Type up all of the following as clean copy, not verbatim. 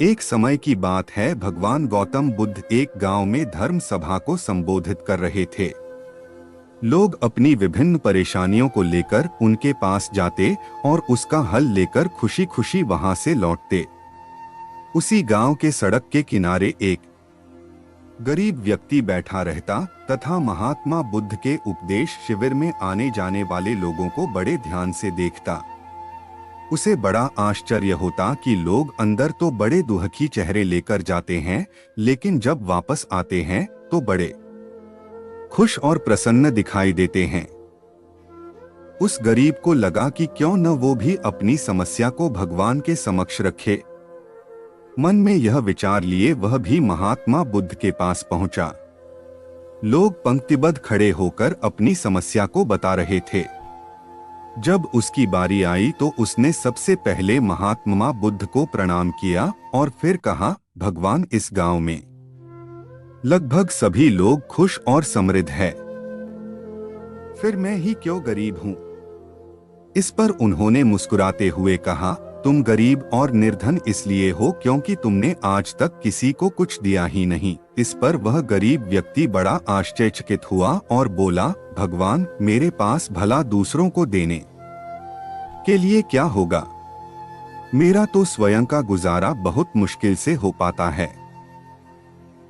एक समय की बात है, भगवान गौतम बुद्ध एक गांव में धर्म सभा को संबोधित कर रहे थे। लोग अपनी विभिन्न परेशानियों को लेकर उनके पास जाते और उसका हल लेकर खुशी खुशी वहां से लौटते। उसी गांव के सड़क के किनारे एक गरीब व्यक्ति बैठा रहता तथा महात्मा बुद्ध के उपदेश शिविर में आने जाने वाले लोगों को बड़े ध्यान से देखता। उसे बड़ा आश्चर्य होता कि लोग अंदर तो बड़े दुखी चेहरे लेकर जाते हैं, लेकिन जब वापस आते हैं तो बड़े खुश और प्रसन्न दिखाई देते हैं। उस गरीब को लगा कि क्यों न वो भी अपनी समस्या को भगवान के समक्ष रखे। मन में यह विचार लिए वह भी महात्मा बुद्ध के पास पहुंचा। लोग पंक्तिबद्ध खड़े होकर अपनी समस्या को बता रहे थे। जब उसकी बारी आई तो उसने सबसे पहले महात्मा बुद्ध को प्रणाम किया और फिर कहा, भगवान, इस गांव में लगभग सभी लोग खुश और समृद्ध है, फिर मैं ही क्यों गरीब हूं। इस पर उन्होंने मुस्कुराते हुए कहा, तुम गरीब और निर्धन इसलिए हो क्योंकि तुमने आज तक किसी को कुछ दिया ही नहीं। इस पर वह गरीब व्यक्ति बड़ा आश्चर्यचकित हुआ और बोला, भगवान, मेरे पास भला दूसरों को देने के लिए क्या होगा? मेरा तो स्वयं का गुजारा बहुत मुश्किल से हो पाता है।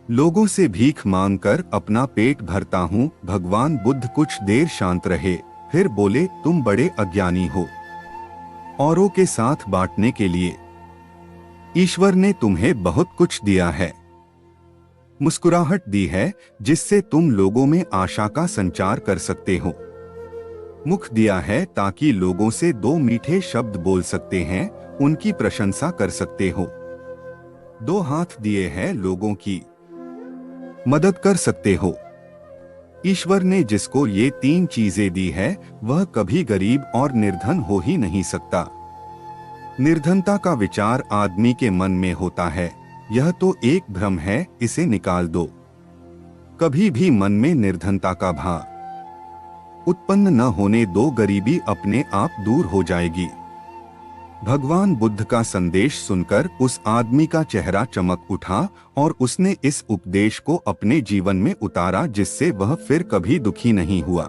लोगों से भीख मांगकर अपना पेट भरता हूँ। भगवान बुद्ध कुछ देर शांत रहे, फिर बोले, तुम बड़े अज्ञानी हो। औरों के साथ बांटने के लिए ईश्वर ने तुम्हें बहुत कुछ दिया है। मुस्कुराहट दी है जिससे तुम लोगों में आशा का संचार कर सकते हो। मुख दिया है ताकि लोगों से दो मीठे शब्द बोल सकते हैं, उनकी प्रशंसा कर सकते हो। दो हाथ दिए हैं, लोगों की मदद कर सकते हो। ईश्वर ने जिसको ये तीन चीजें दी है वह कभी गरीब और निर्धन हो ही नहीं सकता। निर्धनता का विचार आदमी के मन में होता है, यह तो एक भ्रम है, इसे निकाल दो। कभी भी मन में निर्धनता का भाव उत्पन्न न होने दो, गरीबी अपने आप दूर हो जाएगी। भगवान बुद्ध का संदेश सुनकर उस आदमी का चेहरा चमक उठा और उसने इस उपदेश को अपने जीवन में उतारा, जिससे वह फिर कभी दुखी नहीं हुआ।